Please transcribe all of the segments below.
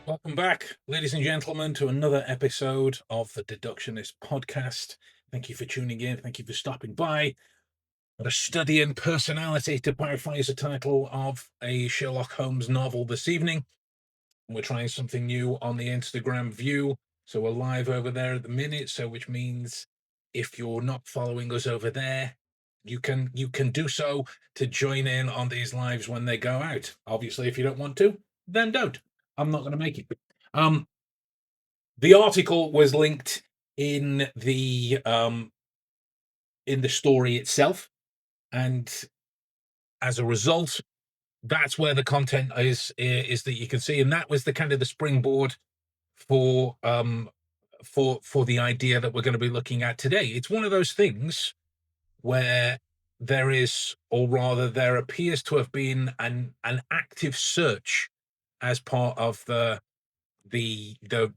Welcome back, ladies and gentlemen, to another episode of the Deductionist Podcast. Thank you for tuning in. Thank you for stopping by. A study in personality, to paraphrase the title of a Sherlock Holmes novel this evening. We're trying something new on the Instagram view. So we're live over there at the minute. So which means if you're not following us over there, you can do so to join in on these lives when they go out. Obviously, if you don't want to, then don't. I'm not going to make it. Um, the article was linked in the story itself, and as a result, that's where the content is that you can see, and that was the kind of the springboard for for the idea that we're going to be looking at today. It's one of those things where there is, or rather, there appears to have been an active search as part of the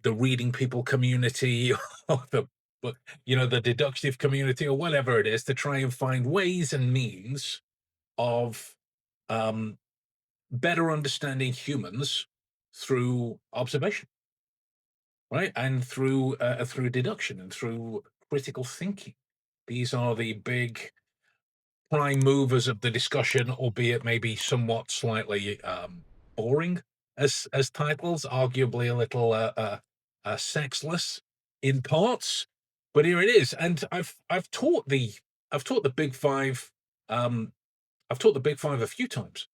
reading people community or the but the deductive community or whatever it is, to try and find ways and means of um better understanding humans through observation, right? And through deduction and through critical thinking. These are the big prime movers of the discussion, albeit maybe somewhat slightly boring as titles, arguably a little sexless in parts. But here it is, and I've taught the big five. Um, I've taught the big five a few times,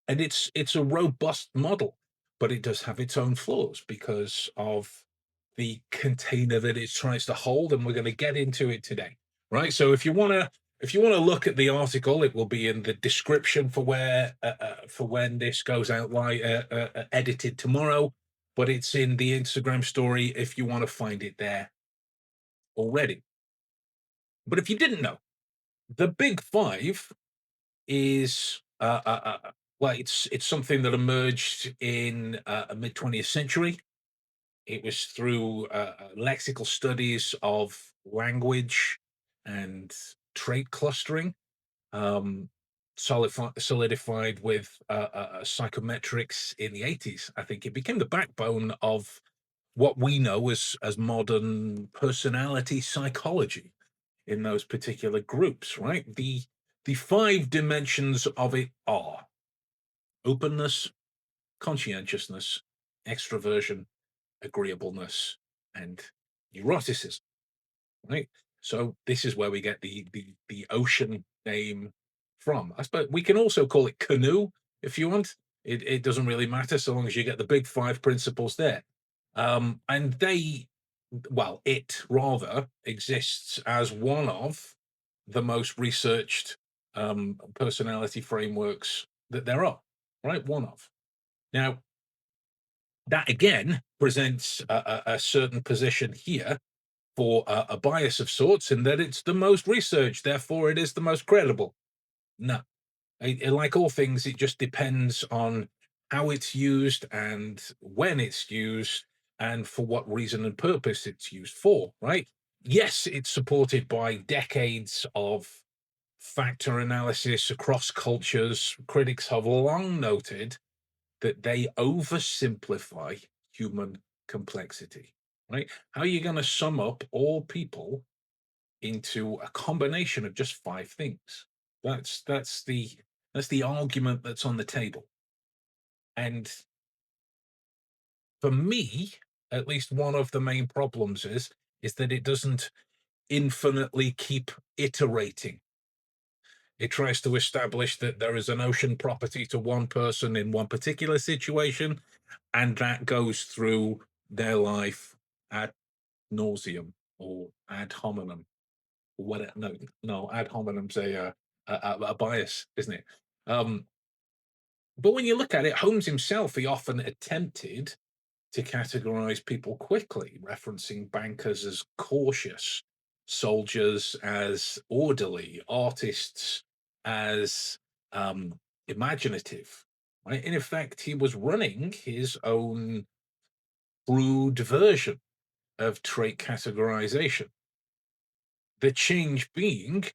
and it's a robust model, but it does have its own flaws because of the container that it tries to hold, and we're going to get into it today, right? So if you want to look at the article, it will be in the description for where for when this goes out live, edited tomorrow, but it's in the Instagram story if you want to find it there already. But if you didn't know, the big five is well, it's something that emerged in mid 20th century. It was through lexical studies of language and trait clustering, um, solidified with psychometrics in the 80s. I think it became the backbone of what we know as modern personality psychology in those particular groups, right? The five dimensions of it are openness, conscientiousness, extroversion, agreeableness, and neuroticism, right? So this is where we get the ocean name from. I suppose we can also call it canoe if you want. It doesn't really matter so long as you get the big five principles there. And it rather exists as one of the most researched personality frameworks that there are, right? One of. Now, that again presents a certain position here for a bias of sorts, in that it's the most researched, therefore it is the most credible. No, like all things, it just depends on how it's used and when it's used and for what reason and purpose it's used for, right? Yes, it's supported by decades of factor analysis across cultures. Critics have long noted that they oversimplify human complexity, right? How are you going to sum up all people into a combination of just five things? That's the argument that's on the table. And for me, at least one of the main problems is that it doesn't infinitely keep iterating. It tries to establish that there is an ocean property to one person in one particular situation, and that goes through their life ad nauseum or ad hominem. What? No, no, ad hominem's a bias, isn't it? Um, but when you look at it, Holmes himself, he often attempted to categorize people quickly, referencing bankers as cautious, soldiers as orderly, artists as imaginative. Right? In effect, he was running his own crude version of trait categorization. The change being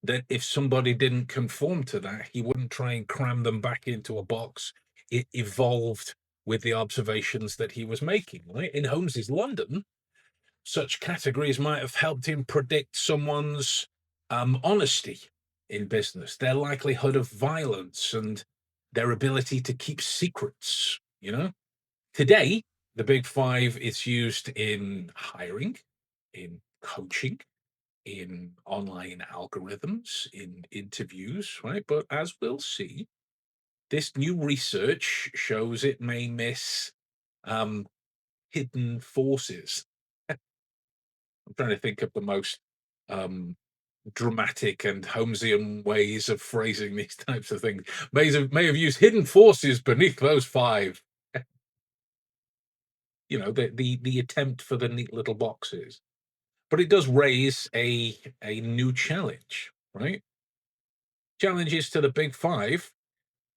that if somebody didn't conform to that, he wouldn't try and cram them back into a box. It evolved with the observations that he was making, right? In Holmes's London, such categories might have helped him predict someone's honesty in business, their likelihood of violence, and their ability to keep secrets, you know? Today, the Big Five is used in hiring, in coaching, in online algorithms, in interviews, right? But as we'll see, this new research shows it may miss um, hidden forces. I'm trying to think of the most um, dramatic and Holmesian ways of phrasing these types of things. May have used hidden forces beneath those five. The attempt for the neat little boxes. But it does raise a new challenge, right? Challenges to the Big Five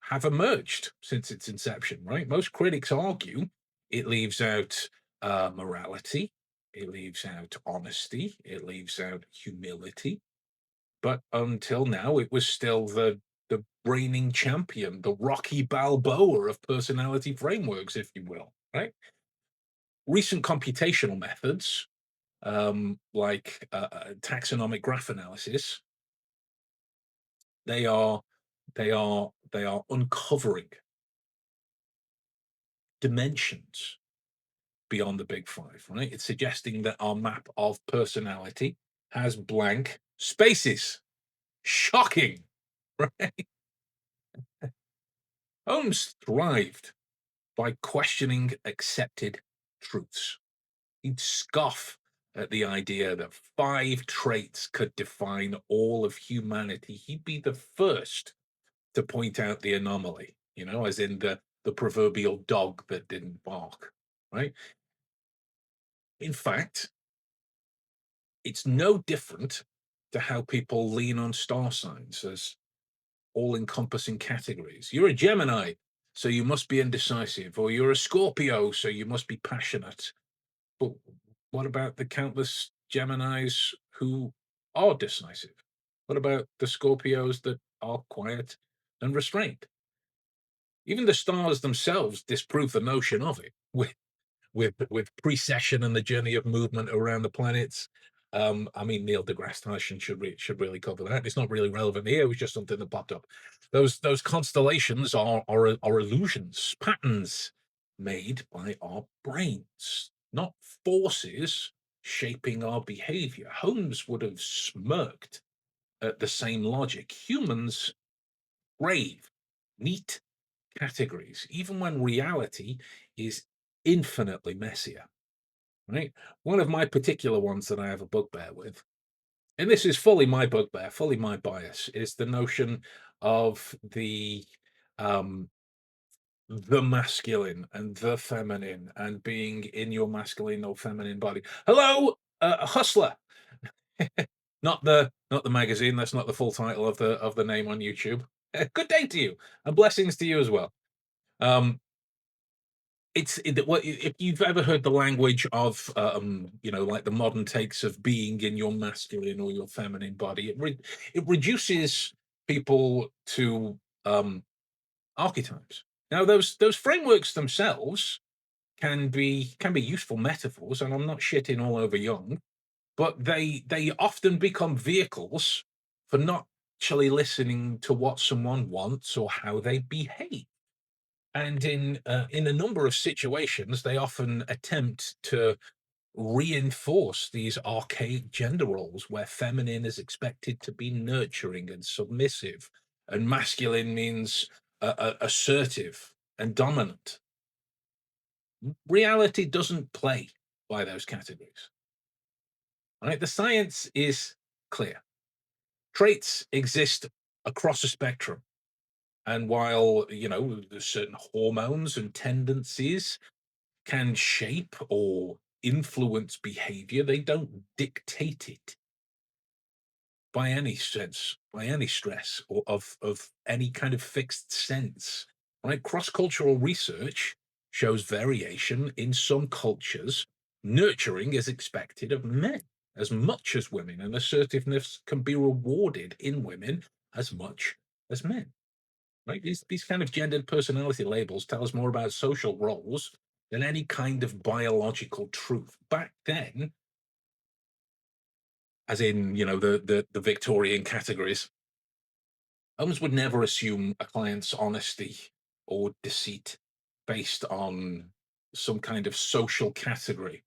have emerged since its inception, right? Most critics argue it leaves out morality, it leaves out honesty, it leaves out humility. But until now, it was still the reigning champion, the Rocky Balboa of personality frameworks, if you will, right? Recent computational methods, like taxonomic graph analysis, they are they are uncovering dimensions beyond the Big Five, right? It's suggesting that our map of personality has blank spaces. Shocking, right? Holmes thrived by questioning accepted truths. He'd scoff at the idea that five traits could define all of humanity. He'd be the first to point out the anomaly, as in the proverbial dog that didn't bark, right? In fact, it's no different to how people lean on star signs as all-encompassing categories. You're a Gemini, so you must be indecisive, or you're a Scorpio, so you must be passionate. But what about the countless Geminis who are decisive? What about the Scorpios that are quiet and restrained? Even the stars themselves disprove the notion of it with precession and the journey of movement around the planets. I mean, Neil deGrasse Tyson should really cover that. It's not really relevant here. It was just something that popped up. Those constellations are illusions, patterns made by our brains, not forces shaping our behavior. Holmes would have smirked at the same logic. Humans crave neat categories, even when reality is infinitely messier, right? One of my particular ones that I have a bugbear with, and this is fully my bugbear, fully my bias, is the notion of um, the masculine and the feminine and being in your masculine or feminine body. Hello, hustler. Not the magazine. That's not the full title of the name on YouTube. Good day to you, and blessings to you as well. Um, if you've ever heard the language of like the modern takes of being in your masculine or your feminine body, it reduces people to archetypes. Now those frameworks themselves can be useful metaphors, and I'm not shitting all over Young, but they often become vehicles for not actually listening to what someone wants or how they behave. And in a number of situations, they often attempt to reinforce these archaic gender roles where feminine is expected to be nurturing and submissive, and masculine means assertive and dominant. Reality doesn't play by those categories. Right? The science is clear. Traits exist across a spectrum. And while, there's certain hormones and tendencies can shape or influence behavior, they don't dictate it by any sense, by any stress, or of any kind of fixed sense. Right? Cross-cultural research shows variation in some cultures. Nurturing is expected of men as much as women, and assertiveness can be rewarded in women as much as men. right? These kind of gendered personality labels tell us more about social roles than any kind of biological truth. Back then, as in, the Victorian categories, Holmes would never assume a client's honesty or deceit based on some kind of social category.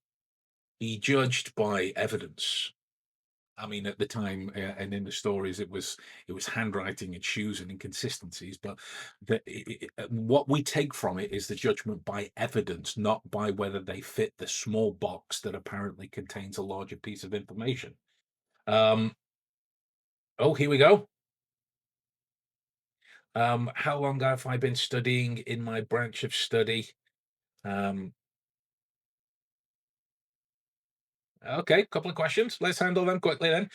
He judged by evidence. I mean, at the time, and in the stories, it was handwriting and shoes and inconsistencies. But what we take from it is the judgment by evidence, not by whether they fit the small box that apparently contains a larger piece of information. Um, oh, here we go. How long have I been studying in my branch of study? Um, okay, couple of questions. Let's handle them quickly then.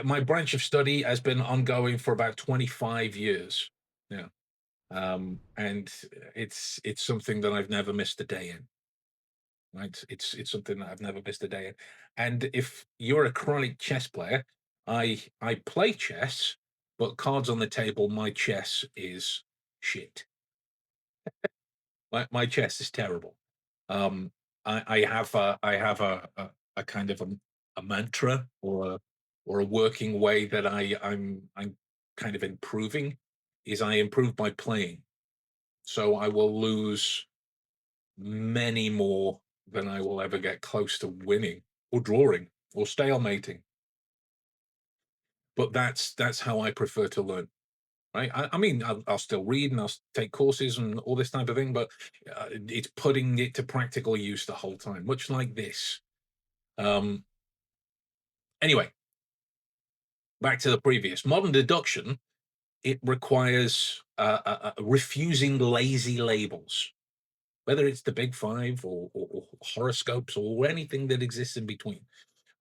My branch of study has been ongoing for about 25 years. Yeah. And it's something that I've never missed a day in. Right? It's something that I've never missed a day in. And if you're a chronic chess player, I play chess, but cards on the table, my chess is shit. My chess is terrible. Um, I have a kind of a mantra or a working way that I'm kind of improving is I improve by playing. So I will lose many more than I will ever get close to winning or drawing or stalemating. But that's how I prefer to learn. Right? I mean, I'll still read and take courses and all this type of thing, but it's putting it to practical use the whole time, much like this. Um, anyway, back to the previous modern deduction. It requires refusing lazy labels, whether it's the big five or horoscopes or anything that exists in between.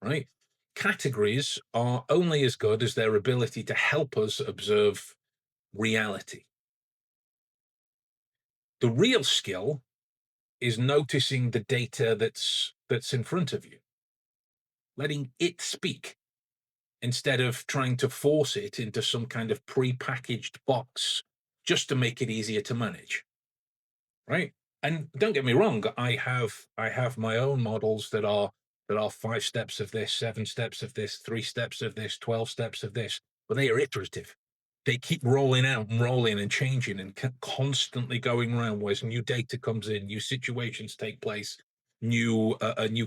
Right? Categories are only as good as their ability to help us observe reality. The real skill is noticing the data that's in front of you, letting it speak instead of trying to force it into some kind of pre-packaged box just to make it easier to manage, right? And don't get me wrong, I have my own models that are 5 steps of this, 7 steps of this, 3 steps of this, 12 steps of this, but they are iterative. They keep rolling out and rolling and changing and constantly going around as new data comes in, new situations take place, new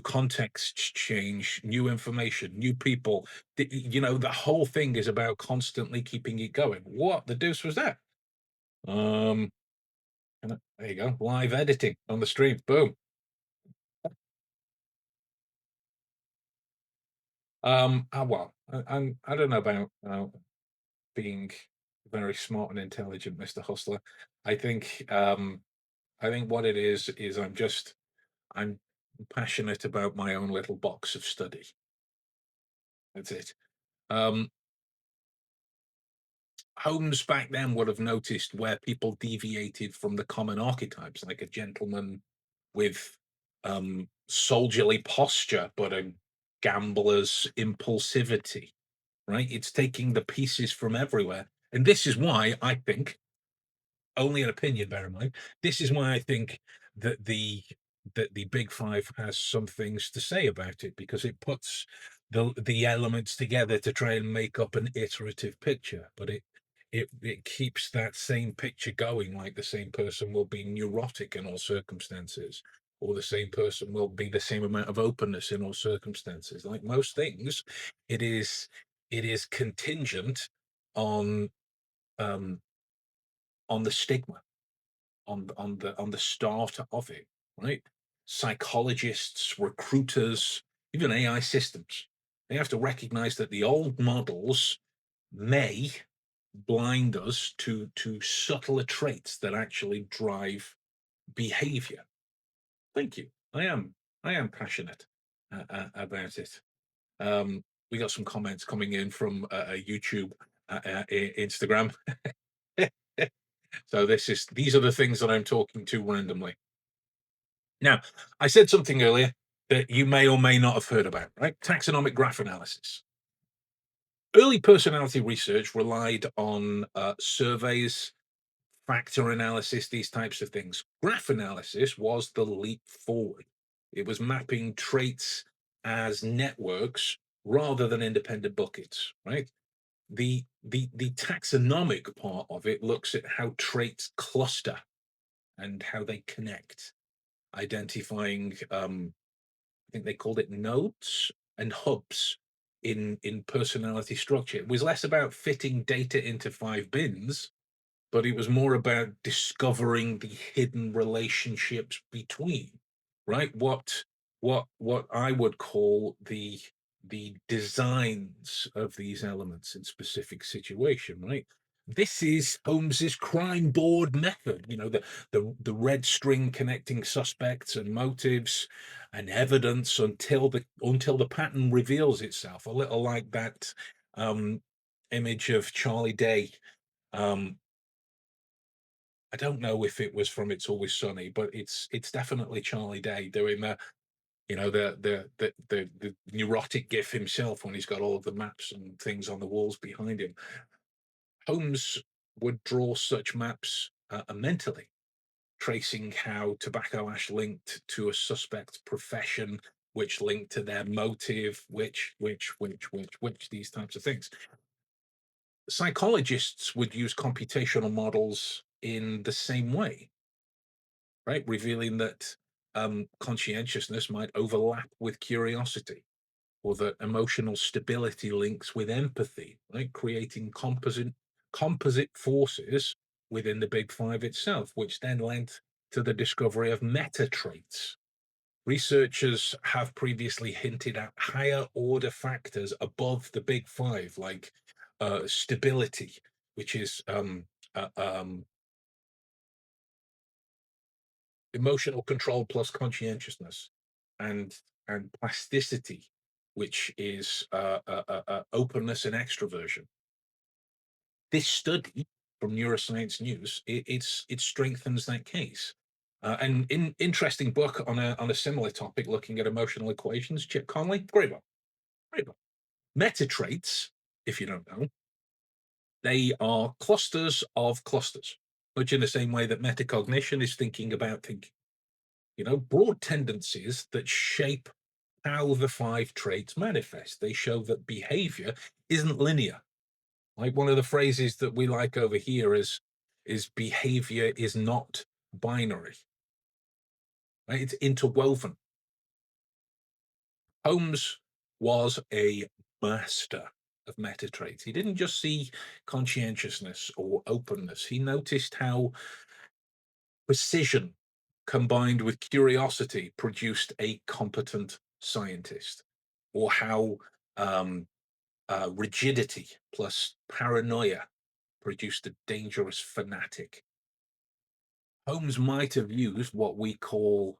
contexts change, new information, new people. The whole thing is about constantly keeping it going. What the deuce was that? Um, there you go, live editing on the stream. Boom. Well, I don't know about being very smart and intelligent, Mr. Hustler. I think I think what it is I'm passionate about my own little box of study. That's it. Um, Holmes back then would have noticed where people deviated from the common archetypes, like a gentleman with soldierly posture, but a gambler's impulsivity. Right? It's taking the pieces from everywhere, and this is why I think only an opinion, bear in mind. This is why I think that the Big Five has some things to say about it because it puts the elements together to try and make up an iterative picture, but it keeps that same picture going. Like the same person will be neurotic in all circumstances, or the same person will be the same amount of openness in all circumstances. Like most things, it is it is contingent on um on the stigma on the start of it, right? Psychologists, recruiters, even AI systems, they have to recognize that the old models may blind us to subtler traits that actually drive behavior. Thank you. I am passionate about it. We got some comments coming in from YouTube, Instagram. So these are the things that I'm talking to randomly. Now, I said something earlier that you may or may not have heard about, right? Taxonomic graph analysis. Early personality research relied on surveys factor analysis, these types of things. Graph analysis was the leap forward. It was mapping traits as networks rather than independent buckets, right? The taxonomic part of it looks at how traits cluster and how they connect, identifying I think they called it nodes and hubs in personality structure. It was less about fitting data into five bins, but it was more about discovering the hidden relationships between, right? What I would call the designs of these elements in specific situation, right? This is Holmes's crime board method, the red string connecting suspects and motives and evidence until the pattern reveals itself. A little like that image of Charlie Day. um, I don't know if it was from It's Always Sunny, but it's definitely Charlie Day doing the neurotic gif himself when he's got all of the maps and things on the walls behind him. Holmes would draw such maps mentally, tracing how tobacco ash linked to a suspect's profession, which linked to their motive, which, these types of things. Psychologists would use computational models in the same way, right? Revealing that conscientiousness might overlap with curiosity, or that emotional stability links with empathy, right? Creating composite forces within the big five itself, which then led to the discovery of meta traits. Researchers have previously hinted at higher order factors above the big five, like stability, which is uh, um, emotional control plus conscientiousness, and plasticity, which is openness and extroversion. This study from Neuroscience News, it strengthens that case. And interesting book on a similar topic, looking at emotional equations. Chip Conley, great book, great book. Meta traits, if you don't know, they are clusters of clusters, much in the same way that metacognition is thinking about thinking. Broad tendencies that shape how the five traits manifest. They show that behavior isn't linear. Like one of the phrases that we like over here is behavior is not binary, right? It's interwoven. Holmes was a master of meta traits. He didn't just see conscientiousness or openness. He noticed how precision combined with curiosity produced a competent scientist, or how um, rigidity plus paranoia produced a dangerous fanatic. Holmes might have used what we call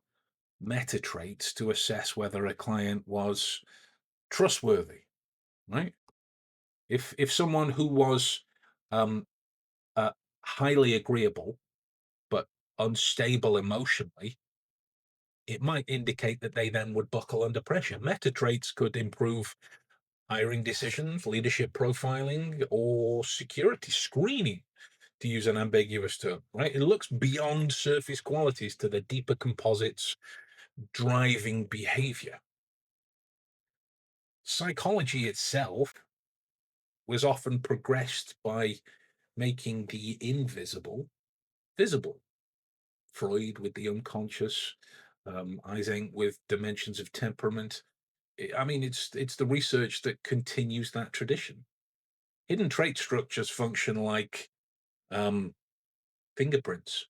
meta traits to assess whether a client was trustworthy, right? If someone who was um, uh, highly agreeable but unstable emotionally, it might indicate that they then would buckle under pressure. Meta traits could improve hiring decisions, leadership profiling, or security screening, to use an ambiguous term, right? It looks beyond surface qualities to the deeper composites driving behavior. Psychology itself was often progressed by making the invisible visible. Freud with the unconscious, Eysenck with dimensions of temperament. I mean, it's the research that continues that tradition. Hidden trait structures function like um, fingerprints,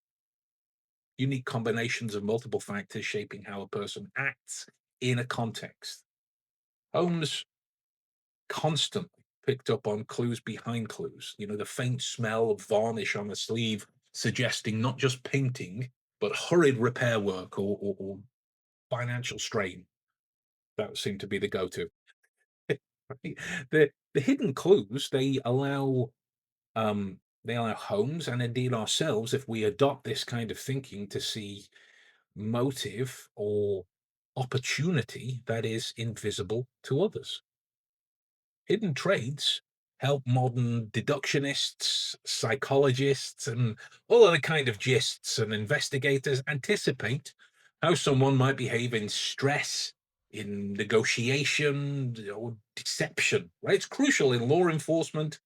unique combinations of multiple factors shaping how a person acts in a context. Holmes constantly picked up on clues behind clues, the faint smell of varnish on a sleeve suggesting not just painting, but hurried repair work or financial strain. That seemed to be the go-to. Right? The hidden clues they allow Holmes and indeed ourselves, if we adopt this kind of thinking, to see motive or opportunity that is invisible to others. Hidden traits help modern deductionists, psychologists, and all other kind of gists and investigators anticipate how someone might behave in stress, in negotiation, or deception. Right? It's crucial in law enforcement.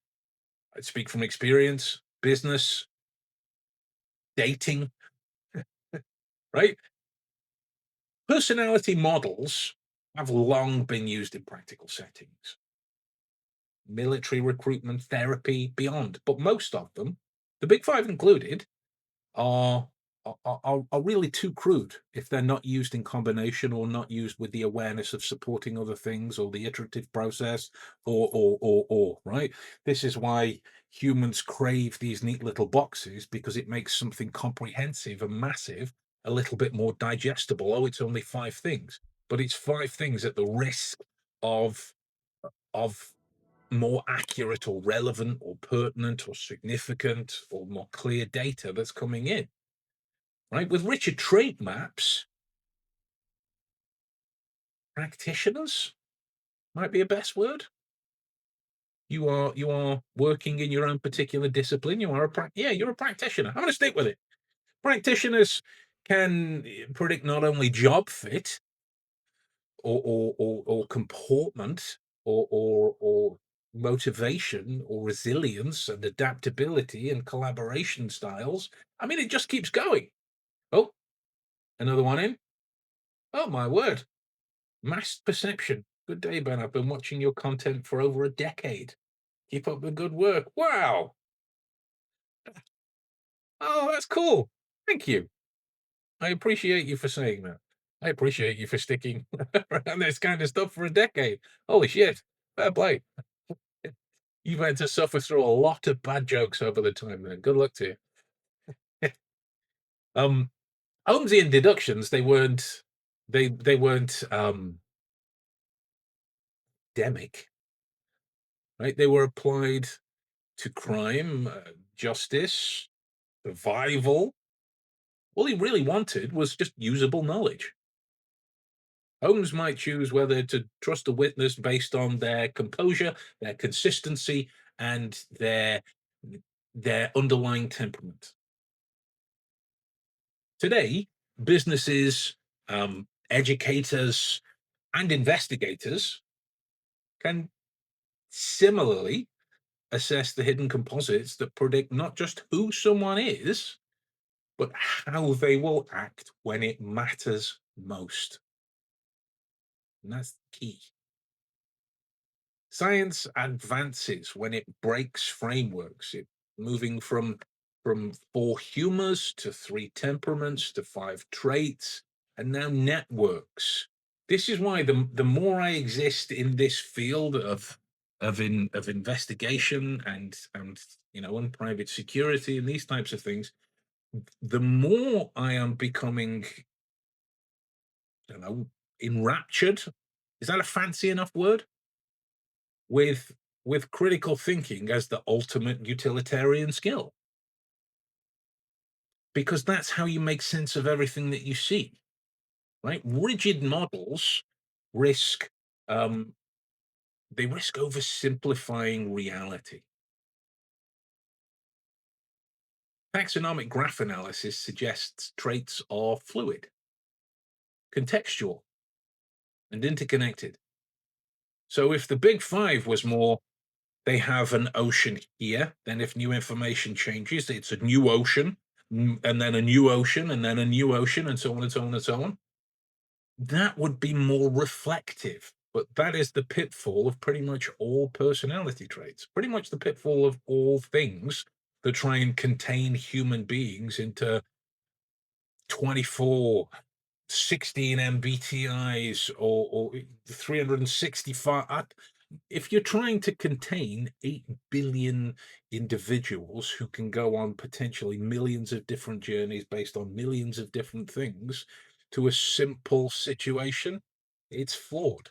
I speak from experience, business, dating. Right? Personality models have long been used in practical settings, military recruitment, therapy, beyond. But most of them, the big five included, are are really too crude if they're not used in combination or not used with the awareness of supporting other things or the iterative process or right. This is why humans crave these neat little boxes, because it makes something comprehensive and massive a little bit more digestible. Oh, it's only five things, but it's five things at the risk of of more accurate or relevant or pertinent or significant or more clear data that's coming in. Right? With richer trait maps, practitioners might be a best word. You are working in your own particular discipline. You are yeah, you're a practitioner. I'm going to stick with it. Practitioners can predict not only job fit or comportment or motivation or resilience and adaptability and collaboration styles. I mean, it just keeps going. Oh, another one in. Oh my word. Mass perception. Good day, Ben. I've been watching your content for over a decade. Keep up the good work. Wow. Oh, that's cool. Thank you. I appreciate you for saying that. I appreciate you for sticking around this kind of stuff for a decade. Holy shit. Fair play. You've had to suffer through a lot of bad jokes over the time then. Good luck to you. um Holmesian deductions, they weren't demic, right? They were applied to crime, justice, survival. All he really wanted was just usable knowledge. Holmes might choose whether to trust a witness based on their composure, their consistency, and their underlying temperament. Today, businesses, educators, and investigators can similarly assess the hidden composites that predict not just who someone is, but how they will act when it matters most. And that's key. Science advances when it breaks frameworks, it moving from four humors to three temperaments to five traits, and now networks. This is why the more I exist in this field of investigation and and private security and these types of things, the more I am becoming, enraptured. Is that a fancy enough word? with with critical thinking as the ultimate utilitarian skill, because that's how you make sense of everything that you see. Right? Rigid models risk um, they risk oversimplifying reality. Taxonomic graph analysis suggests traits are fluid, contextual, and interconnected. So if the big five was more, they have an ocean here. Then, if new information changes, it's a new ocean, and then a new ocean, and then a new ocean, and so on and so on and so on. That would be more reflective. But that is the pitfall of pretty much all personality traits, pretty much the pitfall of all things that try and contain human beings into 24 16 MBTIs or 365. If you're trying to contain 8 billion individuals who can go on potentially millions of different journeys based on millions of different things to a simple situation, it's flawed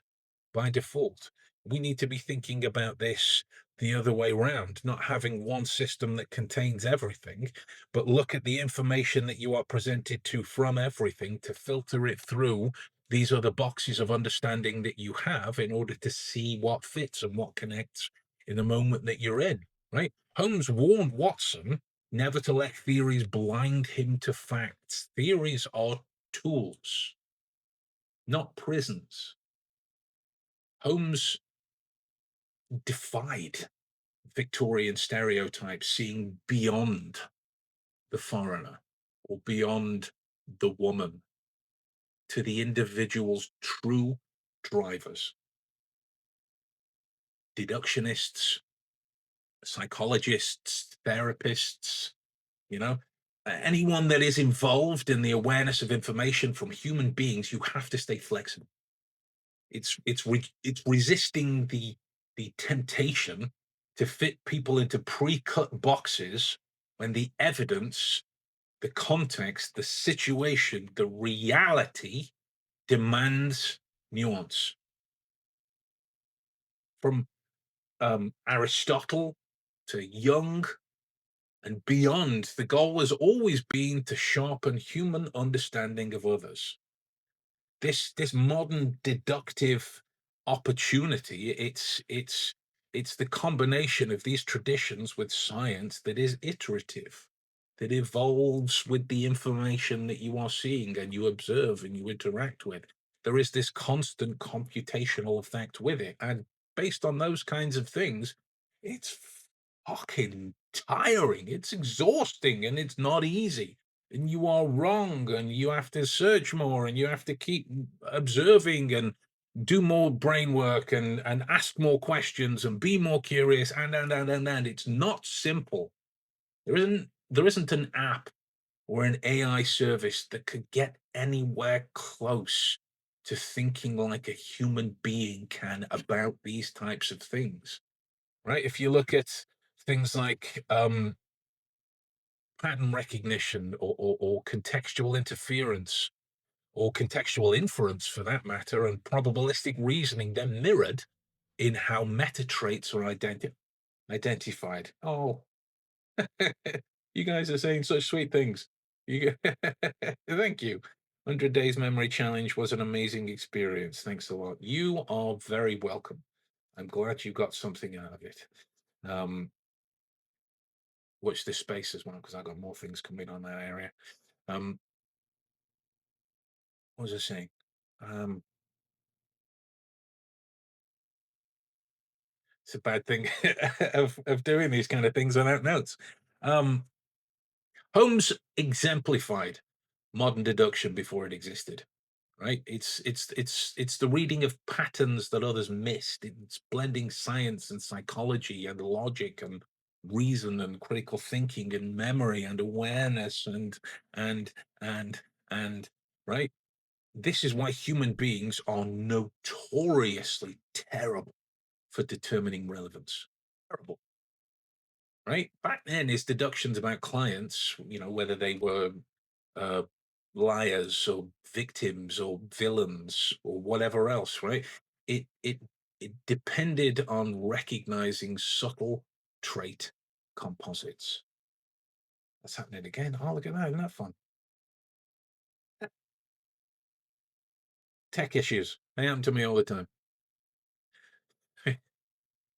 by default. We need to be thinking about this the other way round, not having one system that contains everything, but look at the information that you are presented to from everything to filter it through these other boxes of understanding that you have in order to see what fits and what connects in the moment that you're in, right? Holmes warned Watson never to let theories blind him to facts. Theories are tools, not prisons. Holmes defied Victorian stereotypes, seeing beyond the foreigner or beyond the woman to the individual's true drivers. Deductionists, psychologists, therapists, you know, anyone that is involved in the awareness of information from human beings, you have to stay flexible. It's resisting the temptation to fit people into pre-cut boxes when the evidence, the context, the situation, the reality demands nuance. From Aristotle to Jung and beyond, the goal has always been to sharpen human understanding of others. This modern deductive opportunity, it's the combination of these traditions with science that is iterative, that evolves with the information that you are seeing and you observe and you interact with. There is this constant computational effect with it, and based on those kinds of things, it's fucking tiring, it's exhausting, and it's not easy, and you are wrong, and you have to search more, and you have to keep observing and do more brain work and ask more questions and be more curious, and it's not simple. There isn't an app or an AI service that could get anywhere close to thinking like a human being can about these types of things, right? If you look at things like pattern recognition or contextual interference or contextual inference for that matter, and probabilistic reasoning, they're mirrored in how meta traits are identified. Oh, you guys are saying such sweet things. Thank you. 100 Days Memory Challenge was an amazing experience. Thanks a lot. You are very welcome. I'm glad you got something out of it. Watch this space as well, because I've got more things coming on that area. Um, what was I saying? Um, it's a bad thing of doing these kind of things without notes. Um, Holmes exemplified modern deduction before it existed. Right? It's the reading of patterns that others missed. It's blending science and psychology and logic and reason and critical thinking and memory and awareness and and and right. This is why human beings are notoriously terrible for determining relevance. Terrible, right? Back then, his deductions about clients, whether they were uh, liars or victims or villains or whatever else, right? It it depended on recognizing subtle trait composites. That's happening again. Oh, look at that! Isn't that fun? Tech issues. They happen to me all the time.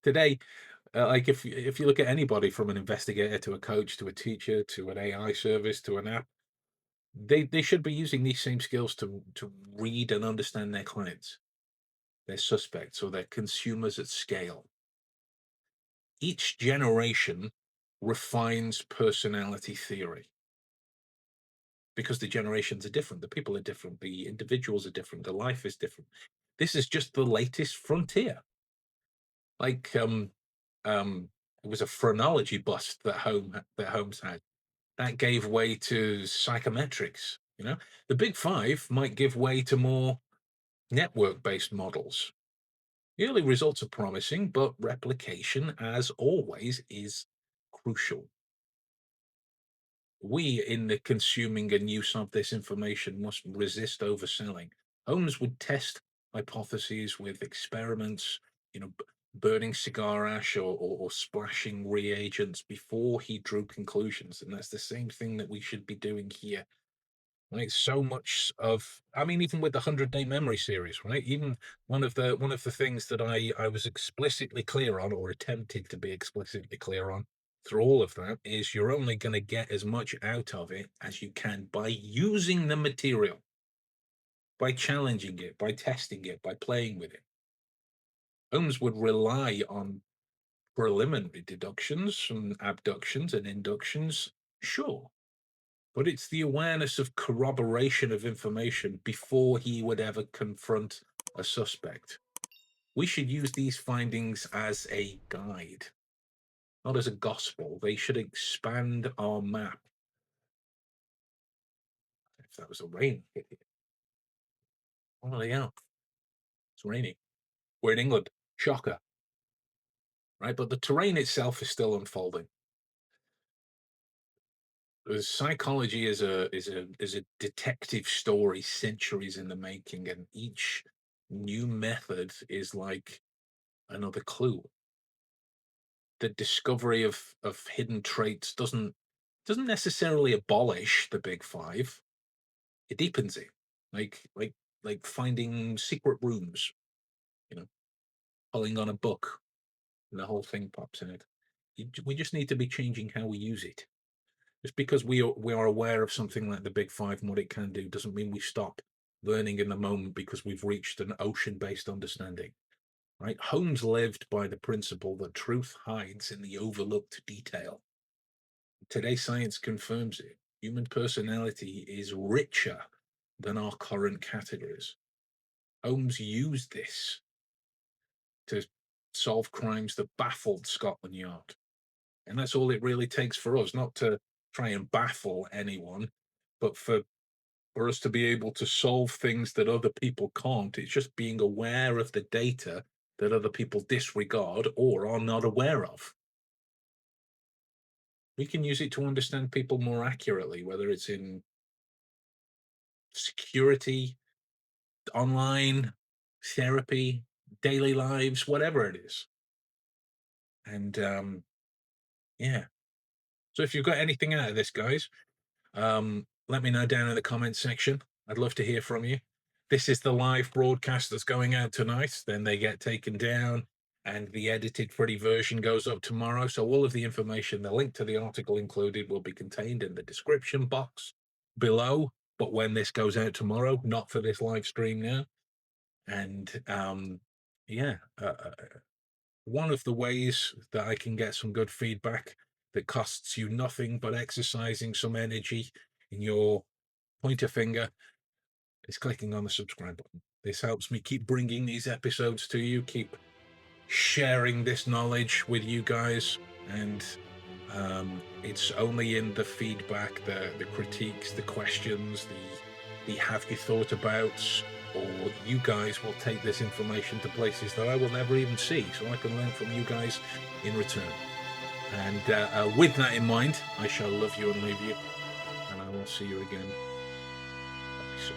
Today, like if you look at anybody from an investigator to a coach to a teacher to an AI service to an app, they should be using these same skills to read and understand their clients, their suspects, or their consumers at scale. Each generation refines personality theory because the generations are different, the people are different, the individuals are different, the life is different. This is just the latest frontier. Like it was a phrenology bust that Holmes had that gave way to psychometrics. The big five might give way to more network-based models. The early results are promising, but replication, as always, is crucial. We, in the consuming and use of this information, must resist overselling. Holmes would test hypotheses with experiments, burning cigar ash or splashing reagents before he drew conclusions. And that's the same thing that we should be doing here. right? So much of, I mean, even with the 100-Day Memory series, right? Even one of the things that I was explicitly clear on, or attempted to be explicitly clear on through all of that, is you're only going to get as much out of it as you can by using the material, by challenging it, by testing it, by playing with it. Holmes would rely on preliminary deductions and abductions and inductions, sure, but it's the awareness of corroboration of information before he would ever confront a suspect. We should use these findings as a guide, not as a gospel. They should expand our map. If that was a rain, oh yeah, it's raining. We're in England. Shocker, right? But the terrain itself is still unfolding. Psychology is a detective story, centuries in the making, and each new method is like another clue. The discovery of hidden traits doesn't necessarily abolish the big five. It deepens it, like finding secret rooms, you know, pulling on a book, and the whole thing pops in it. We just need to be changing how we use it. Just because we are aware of something like the big five and what it can do doesn't mean we stop learning in the moment because we've reached an ocean-based understanding. Right? Holmes lived by the principle that truth hides in the overlooked detail. Today, science confirms it. Human personality is richer than our current categories. Holmes used this to solve crimes that baffled Scotland Yard. And that's all it really takes for us, not to try and baffle anyone, but for us to be able to solve things that other people can't. It's just being aware of the data that other people disregard or are not aware of. We can use it to understand people more accurately, whether it's in security, online, therapy, daily lives, whatever it is. And yeah. So if you've got anything out of this, guys, let me know down in the comments section. I'd love to hear from you. This is the live broadcast that's going out tonight. Then they get taken down and the edited pretty version goes up tomorrow. So all of the information, the link to the article included, will be contained in the description box below. But when this goes out tomorrow, not for this live stream now. And yeah, one of the ways that I can get some good feedback that costs you nothing but exercising some energy in your pointer finger is clicking on the subscribe button. This helps me keep bringing these episodes to you, keep sharing this knowledge with you guys, and it's only in the feedback, the critiques, the questions, the have you thought abouts, or you guys will take this information to places that I will never even see, so I can learn from you guys in return. And with that in mind, I shall love you and leave you, and I will see you again very soon.